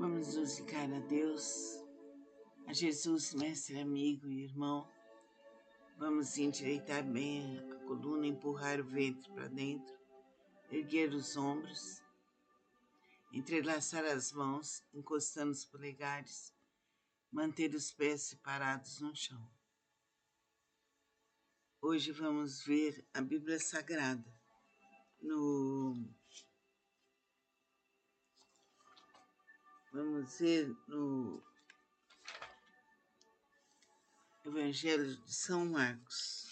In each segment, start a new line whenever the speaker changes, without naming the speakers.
Vamos nos ligar a Deus, a Jesus, mestre, amigo e irmão. Vamos endireitar bem a coluna, empurrar o ventre para dentro, erguer os ombros, entrelaçar as mãos, encostando os polegares, manter os pés separados no chão. Hoje vamos ver a Bíblia Sagrada Vamos ver no Evangelho de São Marcos.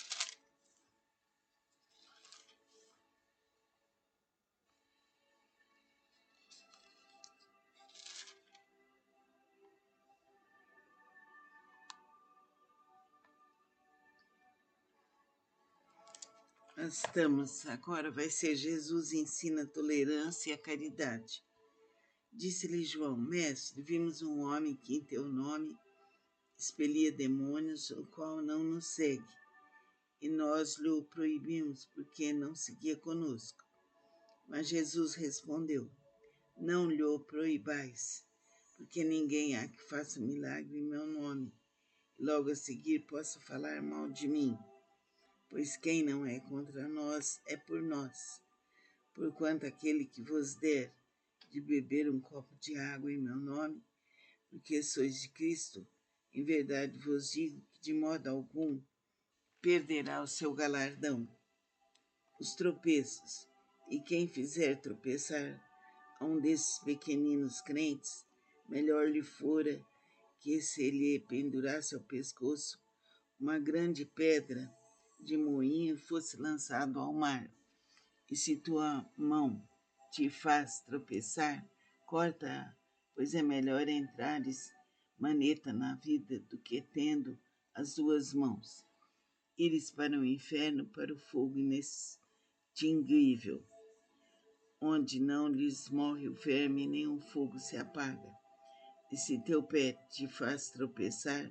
Agora vai ser Jesus ensina a tolerância e a caridade. Disse-lhe João: Mestre, vimos um homem que em teu nome expelia demônios, o qual não nos segue, e nós lhe o proibimos, porque não seguia conosco. Mas Jesus respondeu: Não lhe o proibais, porque ninguém há que faça milagre em meu nome, e logo a seguir possa falar mal de mim. Pois quem não é contra nós é por nós. Porquanto aquele que vos der de beber um copo de água em meu nome, porque sois de Cristo, em verdade vos digo que de modo algum perderá o seu galardão. Os tropeços, e quem fizer tropeçar a um desses pequeninos crentes, melhor lhe fora que se lhe pendurasse ao pescoço uma grande pedra de moinho fosse lançado ao mar. E se tua mão te faz tropeçar, corta-a, pois é melhor entrares maneta na vida do que tendo as duas mãos, ires para o inferno, para o fogo inextinguível, onde não lhes morre o verme nem o fogo se apaga. E se teu pé te faz tropeçar,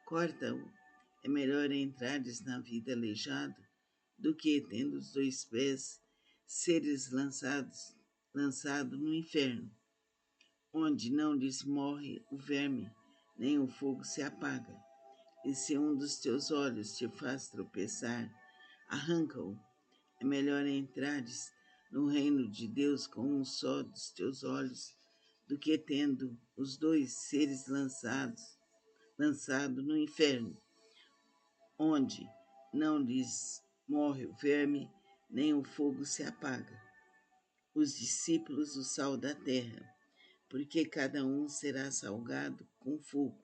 corta-o. É melhor entrares na vida aleijado do que, tendo os dois pés, seres lançado no inferno, onde não lhes morre o verme, nem o fogo se apaga. E se um dos teus olhos te faz tropeçar, arranca-o. É melhor entrares no reino de Deus com um só dos teus olhos, do que tendo os dois seres lançado no inferno, onde não lhes morre o verme, nem o fogo se apaga. Os discípulos, o sal da terra, porque cada um será salgado com fogo.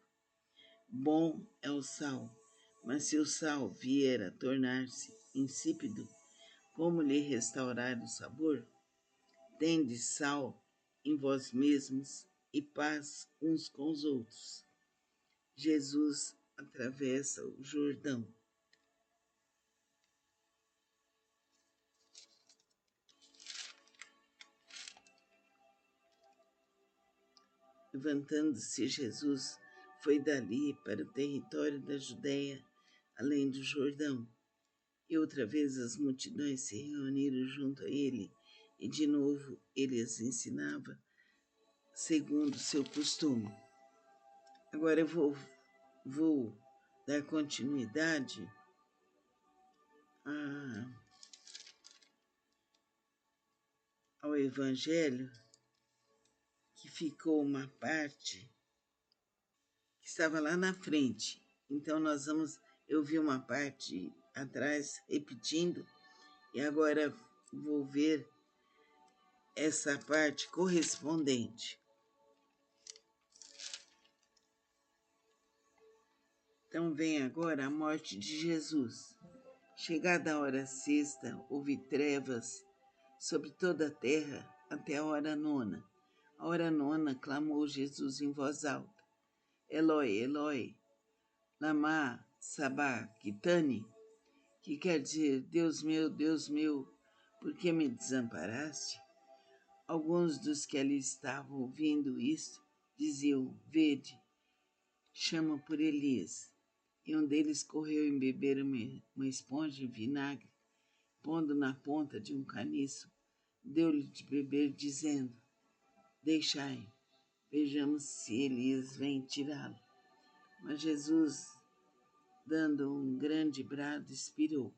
Bom é o sal, mas se o sal vier a tornar-se insípido, como lhe restaurar o sabor? Tendes sal em vós mesmos e paz uns com os outros. Jesus atravessa o Jordão. Levantando-se Jesus, foi dali para o território da Judéia, além do Jordão. E outra vez as multidões se reuniram junto a ele, e de novo ele as ensinava, segundo o seu costume. Agora eu vou dar continuidade ao Evangelho, que ficou uma parte que estava lá na frente. Então eu vi uma parte atrás repetindo, e agora vou ver essa parte correspondente. Então vem agora a morte de Jesus. Chegada a hora sexta, houve trevas sobre toda a terra até a hora nona. A hora nona clamou Jesus em voz alta: Eloi, Eloi, lama sabachthani, que quer dizer: Deus meu, por que me desamparaste? Alguns dos que ali estavam ouvindo isto diziam: Vede, chama por Elias. E um deles correu embeber uma esponja em vinagre, pondo na ponta de um caniço, deu-lhe de beber, dizendo: Deixai, Vejamos se Elias vem tirá-lo. Mas Jesus, dando um grande brado, expirou,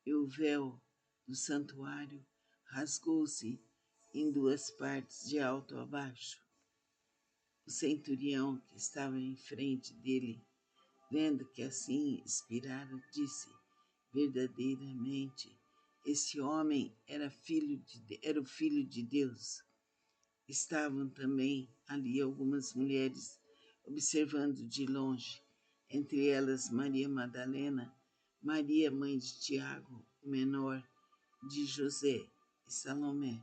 e o véu do santuário rasgou-se em duas partes, de alto a baixo. O centurião que estava em frente dele, vendo que assim expirara, disse: verdadeiramente, esse homem era o filho de Deus. Estavam também ali algumas mulheres observando de longe, entre elas Maria Madalena, Maria, mãe de Tiago, o menor, de José e Salomé,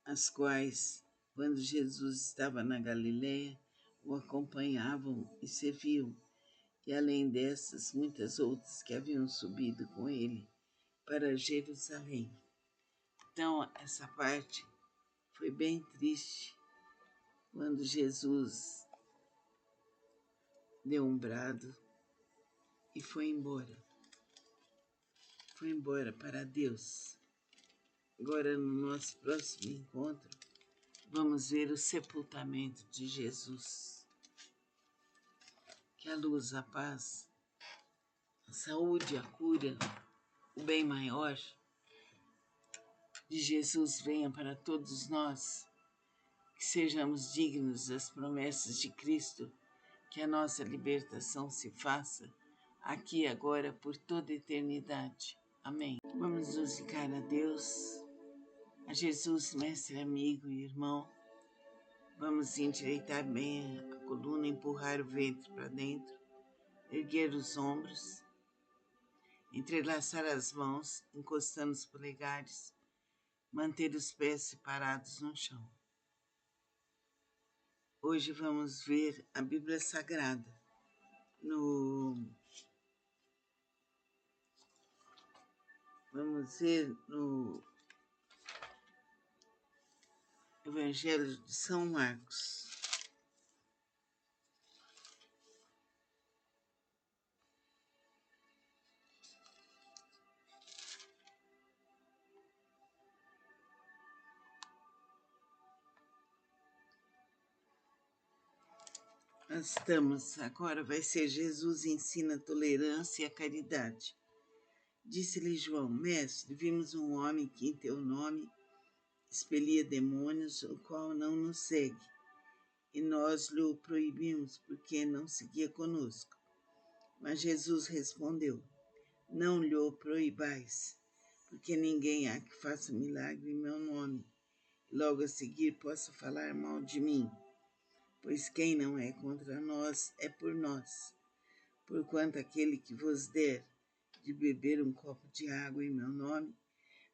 as quais, quando Jesus estava na Galiléia, o acompanhavam e serviam, e além dessas, muitas outras que haviam subido com ele para Jerusalém. Então, essa parte foi bem triste, quando Jesus deu um brado e foi embora. Foi embora para Deus. Agora, no nosso próximo encontro, vamos ver o sepultamento de Jesus. Que a luz, a paz, a saúde, a cura, o bem maior de Jesus venha para todos nós, que sejamos dignos das promessas de Cristo, que a nossa libertação se faça aqui e agora por toda a eternidade. Amém. Vamos nos ligar a Deus, a Jesus, mestre, amigo e irmão. Vamos endireitar bem a coluna, empurrar o ventre para dentro, erguer os ombros, entrelaçar as mãos, encostando os polegares, manter os pés separados no chão. Hoje vamos ver a Bíblia Sagrada Vamos ver no Evangelho de São Marcos. Agora vai ser Jesus ensina a tolerância e a caridade. Disse-lhe João: mestre, vimos um homem que em teu nome expelia demônios, o qual não nos segue, e nós lhe proibimos, porque não seguia conosco. Mas Jesus respondeu: não lhe proibais, porque ninguém há que faça milagre em meu nome, e logo a seguir possa falar mal de mim. Pois quem não é contra nós é por nós. Porquanto aquele que vos der de beber um copo de água em meu nome,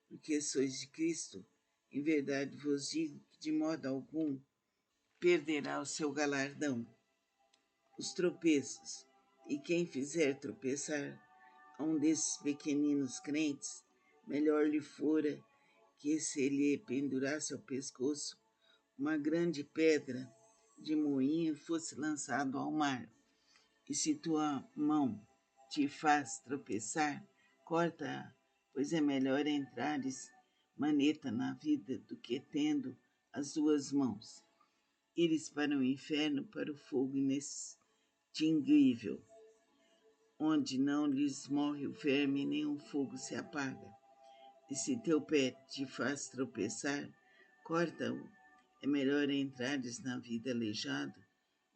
porque sois de Cristo, em verdade vos digo que de modo algum perderá o seu galardão. Os tropeços, e quem fizer tropeçar a um desses pequeninos crentes, melhor lhe fora que se lhe pendurasse ao pescoço uma grande pedra de moinho fosse lançado ao mar. E se tua mão te faz tropeçar, corta-a, pois é melhor entrares maneta na vida do que, tendo as duas mãos, ires para o inferno, para o fogo inextinguível, onde não lhes morre o verme nem o fogo se apaga. E se teu pé te faz tropeçar, corta-o. É melhor entrares na vida aleijado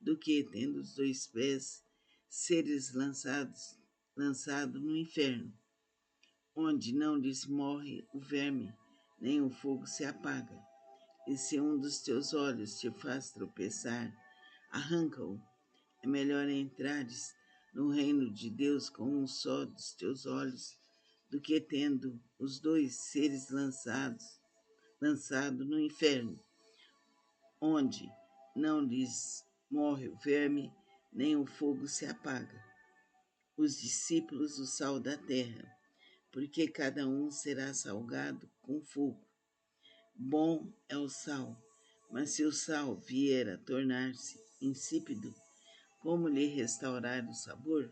do que, tendo os dois pés, seres lançado no inferno, onde não lhes morre o verme, nem o fogo se apaga. E se um dos teus olhos te faz tropeçar, arranca-o. É melhor entrares no reino de Deus com um só dos teus olhos, do que tendo os dois seres lançado no inferno, onde não lhes morre o verme, nem o fogo se apaga. Os discípulos, o sal da terra, porque cada um será salgado com fogo. Bom é o sal, mas se o sal vier a tornar-se insípido, como lhe restaurar o sabor?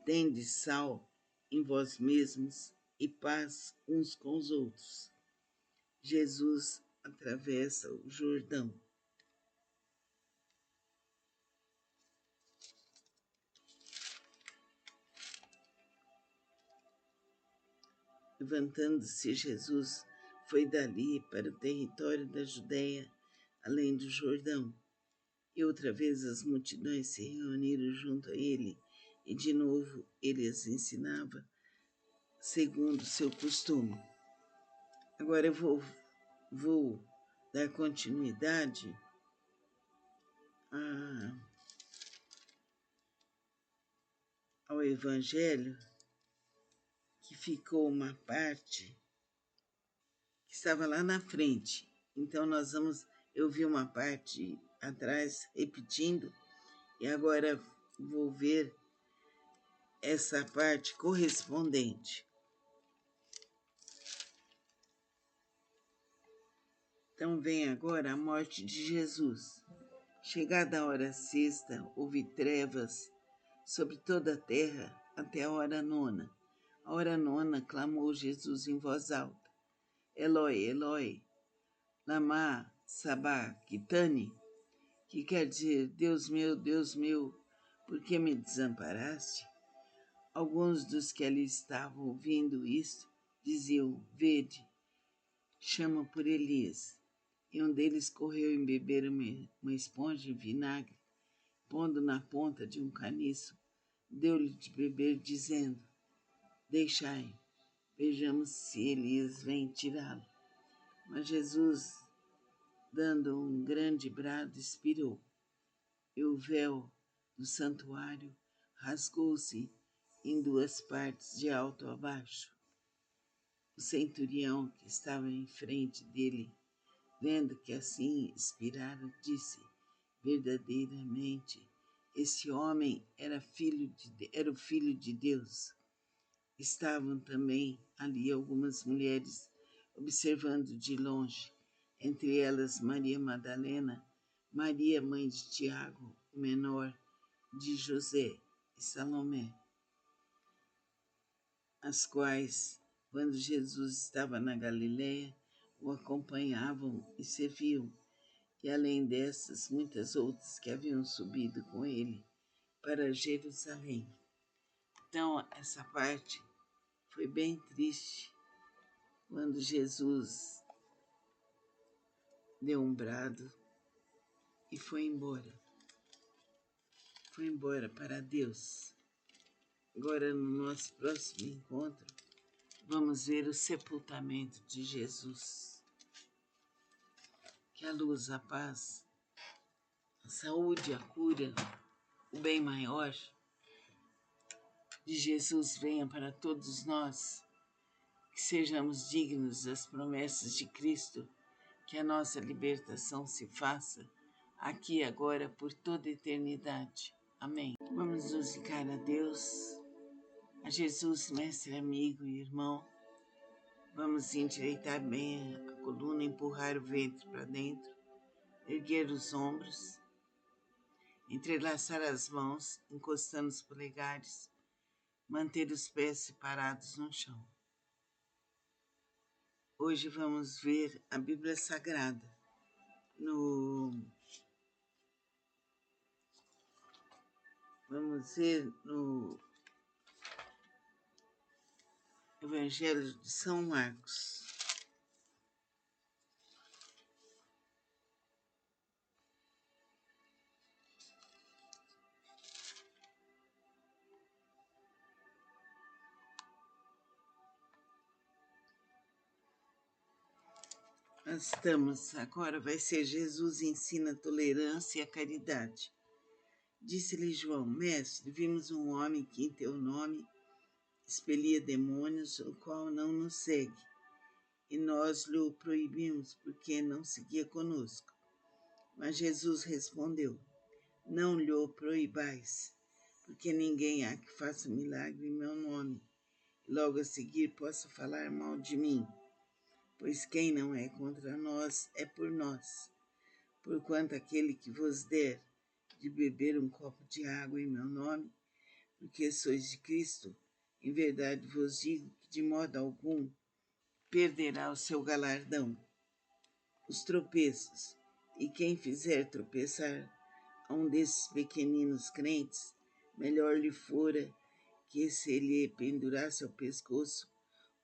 Tendes sal em vós mesmos e paz uns com os outros. Jesus atravessa o Jordão. Levantando-se Jesus, foi dali para o território da Judéia, além do Jordão. E outra vez as multidões se reuniram junto a ele, e de novo ele as ensinava, segundo o seu costume. Agora eu vou dar continuidade ao Evangelho, que ficou uma parte que estava lá na frente. Então eu vi uma parte atrás repetindo, e agora vou ver essa parte correspondente. Então vem agora a morte de Jesus. Chegada a hora sexta, houve trevas sobre toda a terra até a hora nona. A hora nona clamou Jesus em voz alta: Eloi, Eloi, lama sabachthani, que quer dizer: Deus meu, por que me desamparaste? Alguns dos que ali estavam ouvindo isto diziam: Vede, chama por Elias. E um deles correu embeber uma esponja em vinagre, pondo na ponta de um caniço, deu-lhe de beber, dizendo: Deixai, vejamos se Elias vem tirá-lo. Mas Jesus, dando um grande brado, expirou, e o véu do santuário rasgou-se em duas partes, de alto a baixo. O centurião que estava em frente dele, vendo que assim expirara, disse: Verdadeiramente, esse homem era o Filho de Deus. Estavam também ali algumas mulheres observando de longe, entre elas Maria Madalena, Maria, mãe de Tiago, o menor, de José e Salomé, as quais, quando Jesus estava na Galiléia, o acompanhavam e serviam, e além dessas, muitas outras que haviam subido com ele para Jerusalém. Então, essa parte foi bem triste, quando Jesus deu um brado e foi embora. Foi embora para Deus. Agora, no nosso próximo encontro, vamos ver o sepultamento de Jesus. Que a luz, a paz, a saúde, a cura, o bem maior de Jesus venha para todos nós, que sejamos dignos das promessas de Cristo, que a nossa libertação se faça aqui e agora por toda a eternidade. Amém. Vamos nos ligar a Deus, a Jesus, mestre, amigo e irmão. Vamos endireitar bem a coluna, empurrar o ventre para dentro, erguer os ombros, entrelaçar as mãos, encostando os polegares, manter os pés separados no chão. Hoje vamos ver a Bíblia Sagrada Vamos ver no Evangelho de São Marcos. Nós estamos, agora vai ser Jesus ensina a tolerância e a caridade. Disse-lhe João: Mestre, vimos um homem que em teu nome expelia demônios, o qual não nos segue. E nós lhe o proibimos, porque não seguia conosco. Mas Jesus respondeu: Não lhe o proibais, porque ninguém há que faça milagre em meu nome, e logo a seguir possa falar mal de mim. Pois quem não é contra nós é por nós. Porquanto aquele que vos der de beber um copo de água em meu nome, porque sois de Cristo, em verdade vos digo que de modo algum perderá o seu galardão. os tropeços, e quem fizer tropeçar a um desses pequeninos crentes, melhor lhe fora que se lhe pendurasse ao pescoço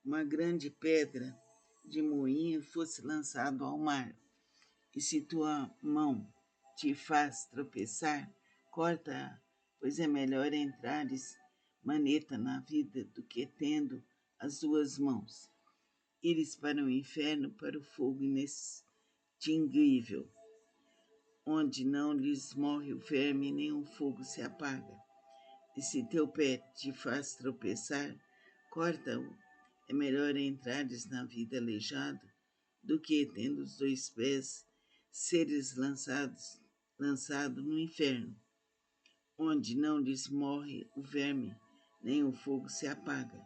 uma grande pedra de moinho e fosse lançado ao mar. E se tua mão te faz tropeçar, corta-a, pois é melhor entrares maneta na vida do que tendo as duas mãos, ires para o inferno, para o fogo inextinguível, onde não lhes morre o verme nem o fogo se apaga. E se teu pé te faz tropeçar, corta-o. É melhor entrares na vida aleijado do que, tendo os dois pés, seres lançado no inferno, onde não lhes morre o verme, nem o fogo se apaga.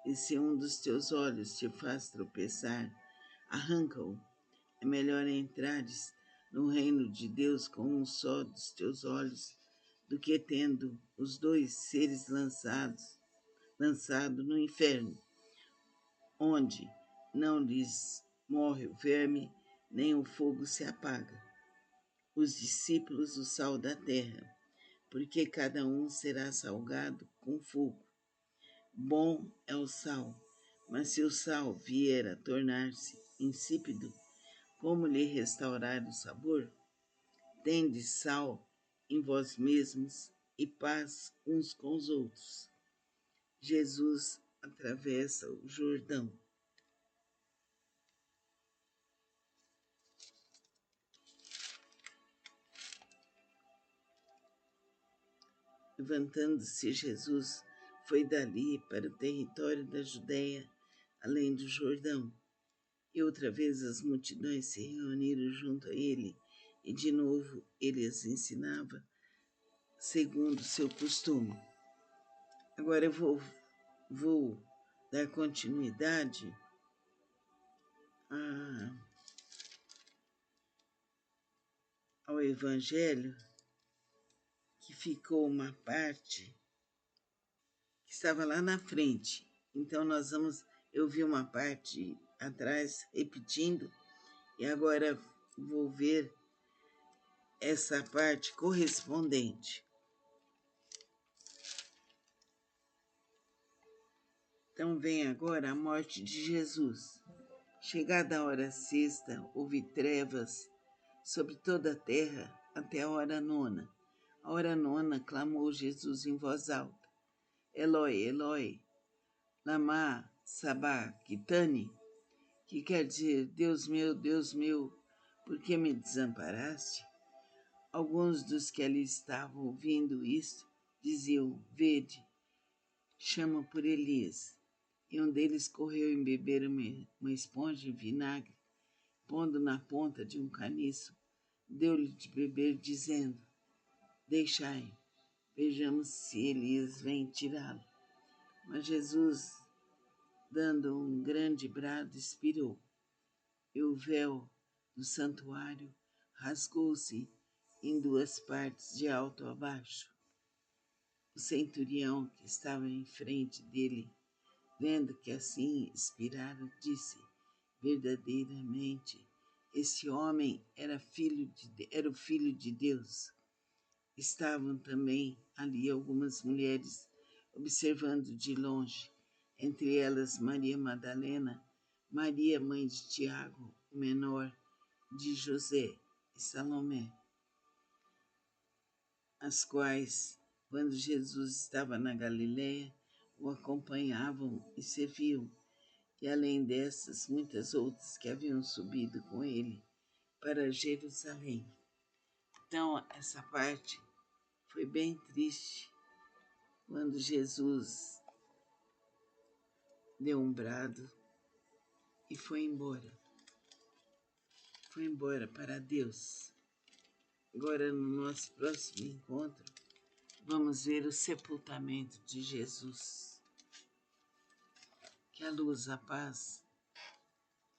E se um dos teus olhos te faz tropeçar, arranca-o. É melhor entrares no reino de Deus com um só dos teus olhos, do que tendo os dois seres lançado no inferno, onde não lhes morre o verme, nem o fogo se apaga. Os discípulos, o sal da terra, porque cada um será salgado com fogo. Bom é o sal, mas se o sal vier a tornar-se insípido, como lhe restaurar o sabor? Tendes sal em vós mesmos e paz uns com os outros. Jesus atravessa o Jordão. Levantando-se Jesus, foi dali para o território da Judéia, além do Jordão. E outra vez as multidões se reuniram junto a ele, e de novo ele as ensinava, segundo o seu costume. Agora eu vou dar continuidade ao Evangelho, que ficou uma parte que estava lá na frente. Então eu vi uma parte atrás repetindo, e agora vou ver essa parte correspondente. Então vem agora a morte de Jesus. Chegada a hora sexta, houve trevas sobre toda a terra até a hora nona. A hora nona clamou Jesus em voz alta: Eloi, Eloi, lama sabachthani, que quer dizer: Deus meu, por que me desamparaste? Alguns dos que ali estavam ouvindo isto diziam: Vede, chama por Elias. E um deles correu em beber uma esponja de vinagre, pondo na ponta de um caniço, deu-lhe de beber, dizendo: Deixai, vejamos se Elias vem tirá-lo. Mas Jesus, dando um grande brado, expirou, e o véu do santuário rasgou-se em duas partes, de alto a baixo. O centurião que estava em frente dele, vendo que assim expirara, disse: Verdadeiramente, esse homem era o Filho de Deus. Estavam também ali algumas mulheres observando de longe, entre elas Maria Madalena, Maria, mãe de Tiago, o menor, de José e Salomé, as quais, quando Jesus estava na Galiléia, o acompanhavam e serviam, e além dessas, muitas outras que haviam subido com ele para Jerusalém. Então, essa parte foi bem triste, quando Jesus deu um brado e foi embora. Foi embora para Deus. Agora, no nosso próximo encontro, vamos ver o sepultamento de Jesus. Que a luz, a paz,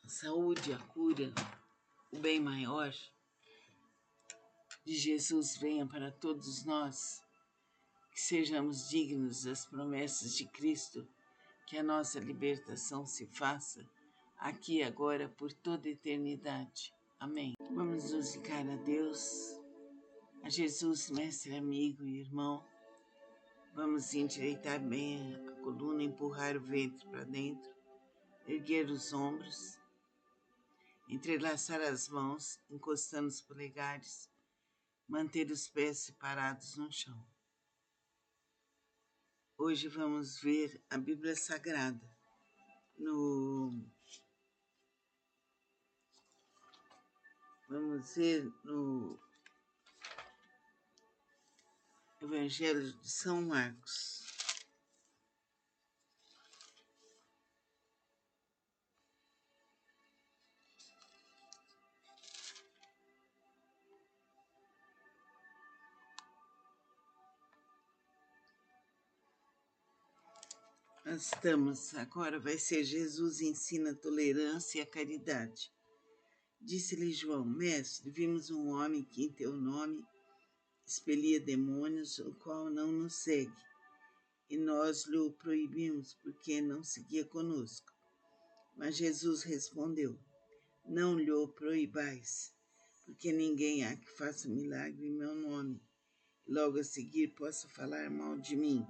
a saúde, a cura, o bem maior de Jesus venha para todos nós, que sejamos dignos das promessas de Cristo, que a nossa libertação se faça aqui e agora por toda a eternidade. Amém. Vamos nos ligar a Deus, a Jesus, mestre, amigo e irmão. Vamos endireitar bem a coluna, empurrar o ventre para dentro, erguer os ombros, entrelaçar as mãos, encostando os polegares, manter os pés separados no chão. Hoje vamos ver a Bíblia Sagrada vamos ver no Evangelho de São Marcos. Nós estamos, agora vai ser Jesus ensina a tolerância e a caridade. Disse-lhe João, mestre, vimos um homem que em teu nome expelia demônios, o qual não nos segue, e nós lhe o proibimos, porque não seguia conosco. Mas Jesus respondeu, não lhe o proibais, porque ninguém há que faça milagre em meu nome, e logo a seguir possa falar mal de mim.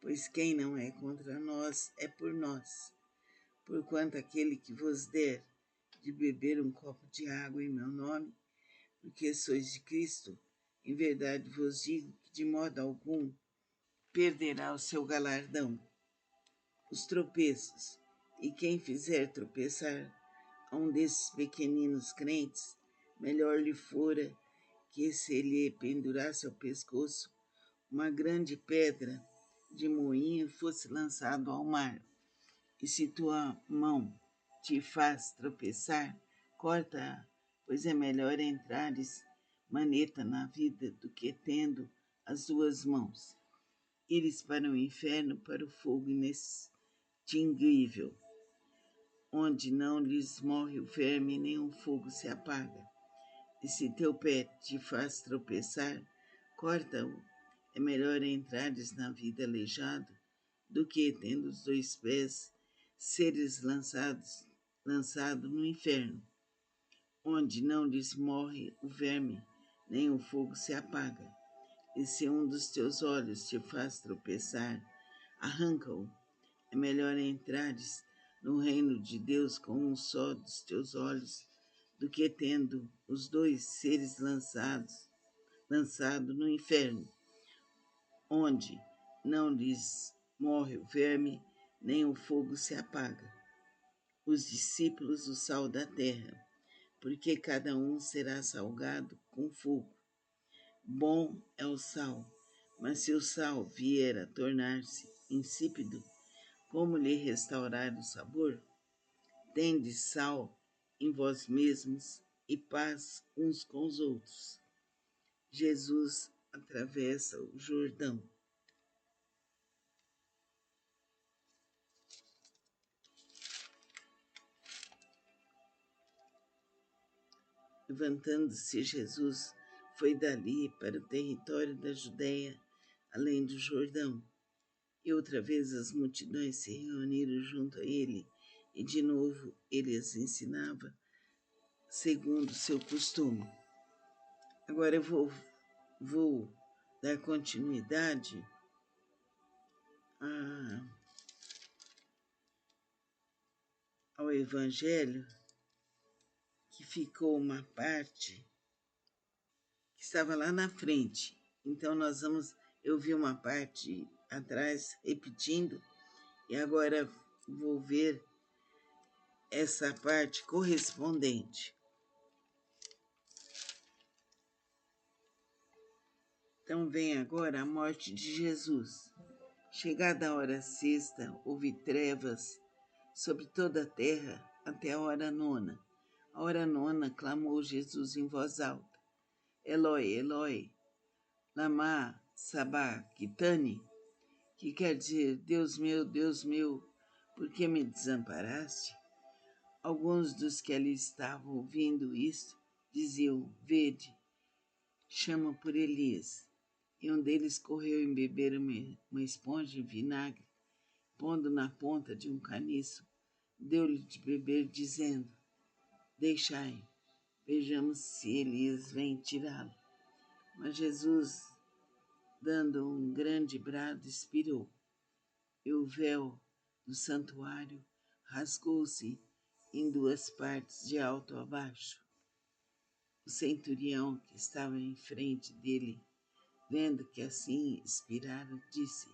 Pois quem não é contra nós é por nós. Porquanto aquele que vos der de beber um copo de água em meu nome, porque sois de Cristo, em verdade vos digo que de modo algum perderá o seu galardão. Os tropeços, e quem fizer tropeçar a um desses pequeninos crentes, melhor lhe fora que se lhe pendurasse ao pescoço uma grande pedra de moinho fosse lançado ao mar. E se tua mão te faz tropeçar, corta-a, pois é melhor entrares maneta na vida do que tendo as duas mãos. Ires para o inferno, para o fogo inextinguível, onde não lhes morre o verme nem o fogo se apaga. E se teu pé te faz tropeçar, corta-o. É melhor entrares na vida aleijado do que, tendo os dois pés, seres lançado no inferno, onde não lhes morre o verme, nem o fogo se apaga. E se um dos teus olhos te faz tropeçar, arranca-o. É melhor entrares no reino de Deus com um só dos teus olhos, do que tendo os dois seres lançado no inferno, onde não lhes morre o verme, nem o fogo se apaga. Os discípulos, o sal da terra, porque cada um será salgado com fogo. Bom é o sal, mas se o sal vier a tornar-se insípido, como lhe restaurar o sabor? Tendes sal em vós mesmos e paz uns com os outros. Jesus atravessa o Jordão. Levantando-se Jesus, foi dali para o território da Judéia, além do Jordão. E outra vez as multidões se reuniram junto a ele, e de novo ele as ensinava, segundo o seu costume. Agora eu vou dar continuidade ao Evangelho, que ficou uma parte que estava lá na frente. Então eu vi uma parte atrás repetindo, e agora vou ver essa parte correspondente. Então vem agora a morte de Jesus. Chegada a hora sexta, houve trevas sobre toda a terra até a hora nona. A hora nona clamou Jesus em voz alta: Eloi, Eloi, lama sabachthani, que quer dizer, Deus meu, por que me desamparaste? Alguns dos que ali estavam ouvindo isto diziam: Vede, chama por Elias. E um deles correu embeber uma esponja em vinagre, pondo na ponta de um caniço, deu-lhe de beber, dizendo: Deixai, Vejamos se Elias vem tirá-lo. Mas Jesus, dando um grande brado, expirou, e o véu do santuário rasgou-se em duas partes, de alto a baixo. O centurião que estava em frente dele, vendo que assim expirara, disse: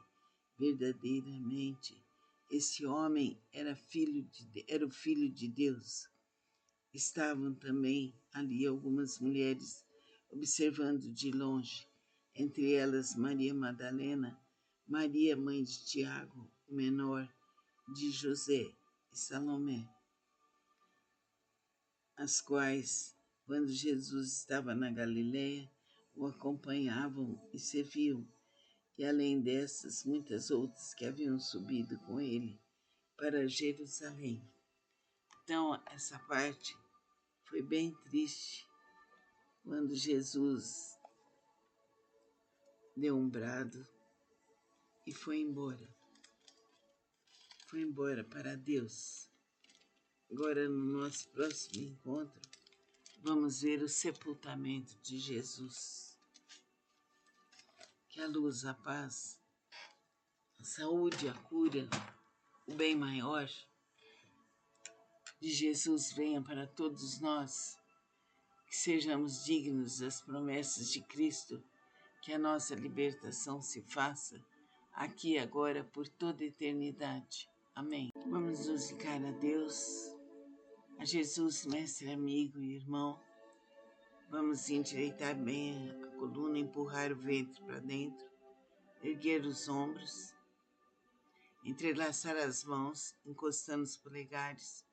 verdadeiramente, esse homem era o filho de Deus. Estavam também ali algumas mulheres observando de longe, entre elas Maria Madalena, Maria, mãe de Tiago, o menor, de José e Salomé, as quais, quando Jesus estava na Galiléia, o acompanhavam e serviam, e além dessas, muitas outras que haviam subido com ele para Jerusalém. Então, essa parte foi bem triste, quando Jesus deu um brado e foi embora. Foi embora para Deus. Agora, no nosso próximo encontro, vamos ver o sepultamento de Jesus. Que a luz, a paz, a saúde, a cura, o bem maior de Jesus venha para todos nós, que sejamos dignos das promessas de Cristo, que a nossa libertação se faça aqui e agora por toda a eternidade. Amém. Vamos nos ligar a Deus, a Jesus, mestre, amigo e irmão. Vamos endireitar bem a coluna, empurrar o ventre para dentro, erguer os ombros, entrelaçar as mãos, encostando os polegares,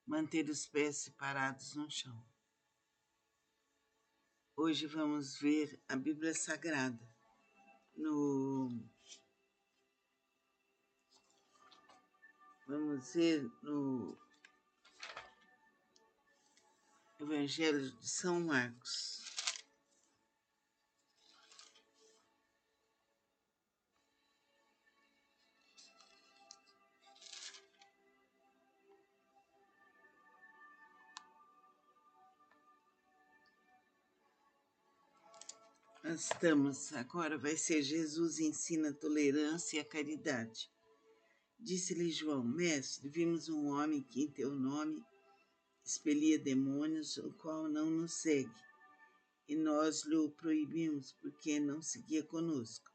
manter os pés separados no chão. Hoje vamos ver a Bíblia Sagrada Vamos ver no Evangelho de São Marcos. Agora vai ser Jesus ensina a tolerância e a caridade. Disse-lhe João: Mestre, vimos um homem que em teu nome expelia demônios, o qual não nos segue, e nós lhe o proibimos, porque não seguia conosco.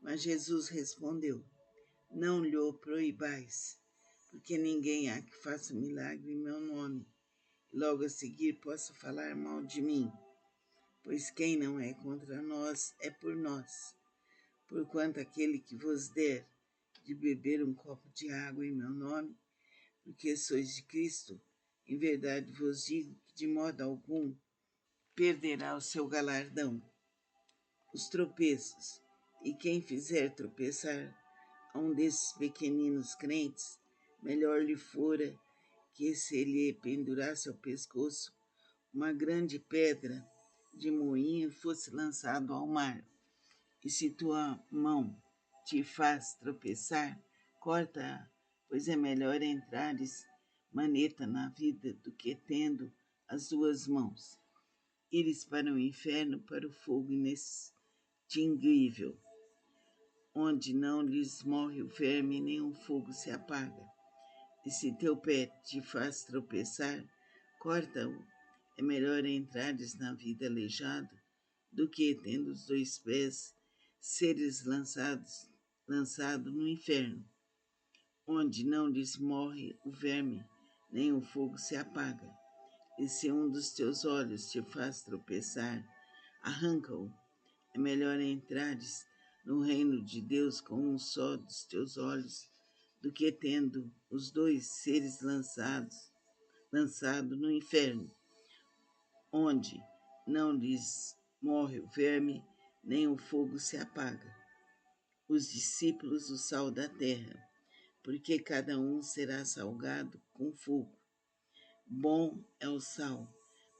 Mas Jesus respondeu: não lhe o proibais, porque ninguém há que faça milagre em meu nome, e logo a seguir possa falar mal de mim. Pois quem não é contra nós é por nós. Porquanto aquele que vos der de beber um copo de água em meu nome, porque sois de Cristo, em verdade vos digo que de modo algum perderá o seu galardão. Os tropeços, e quem fizer tropeçar a um desses pequeninos crentes, melhor lhe fora que se lhe pendurasse ao pescoço uma grande pedra de moinho fosse lançado ao mar. E se tua mão te faz tropeçar, corta-a, pois é melhor entrares maneta na vida do que tendo as duas mãos, ires para o inferno, para o fogo inextinguível, onde não lhes morre o verme nem o fogo se apaga. E se teu pé te faz tropeçar, corta-o. É melhor entrares na vida aleijado do que, tendo os dois pés, seres lançado no inferno, onde não lhes morre o verme, nem o fogo se apaga. E se um dos teus olhos te faz tropeçar, arranca-o. É melhor entrares no reino de Deus com um só dos teus olhos, do que tendo os dois seres lançado no inferno, onde não lhes morre o verme, nem o fogo se apaga. Os discípulos, o sal da terra, porque cada um será salgado com fogo. Bom é o sal,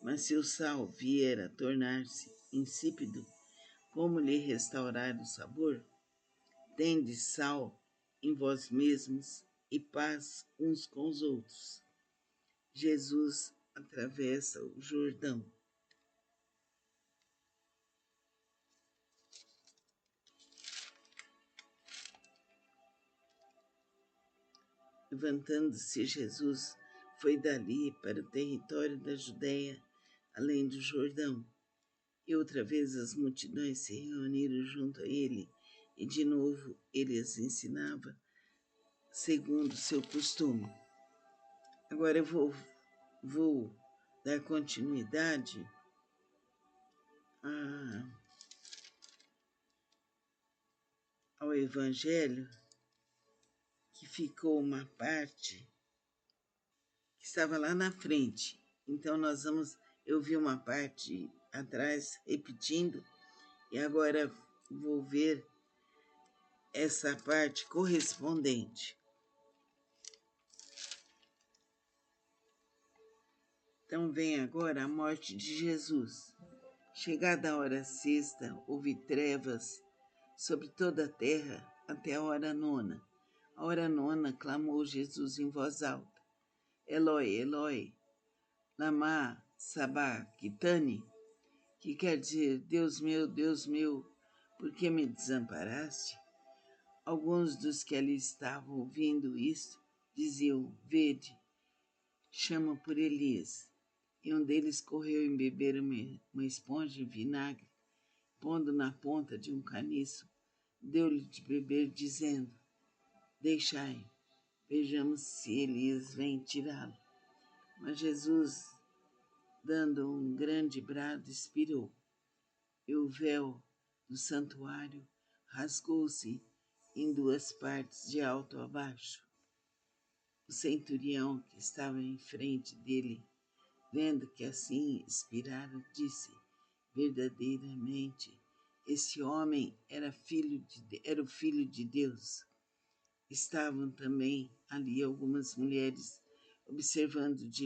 mas se o sal vier a tornar-se insípido, como lhe restaurar o sabor? Tendes sal em vós mesmos e paz uns com os outros. Jesus atravessa o Jordão. Levantando-se Jesus, foi dali para o território da Judéia, além do Jordão. E outra vez as multidões se reuniram junto a ele, e de novo ele as ensinava, segundo o seu costume. Agora eu vou dar continuidade ao Evangelho, que ficou uma parte que estava lá na frente. Então eu vi uma parte atrás repetindo, e agora vou ver essa parte correspondente. Então vem agora a morte de Jesus. Chegada a hora sexta, houve trevas sobre toda a terra até a hora nona. A hora nona clamou Jesus em voz alta: Eloi, Eloi, lama sabachthani, que quer dizer: Deus meu, por que me desamparaste? Alguns dos que ali estavam ouvindo isto diziam: Vede, chama por Elias. E um deles correu embeber uma esponja em vinagre, pondo na ponta de um caniço, deu-lhe de beber, dizendo: Deixai, vejamos se Elias vem tirá-lo. Mas Jesus, dando um grande brado, expirou, e o véu do santuário rasgou-se em duas partes, de alto a baixo. O centurião que estava em frente dele, vendo que assim expirara, disse: verdadeiramente, esse homem era o Filho de Deus. Estavam também ali algumas mulheres observando de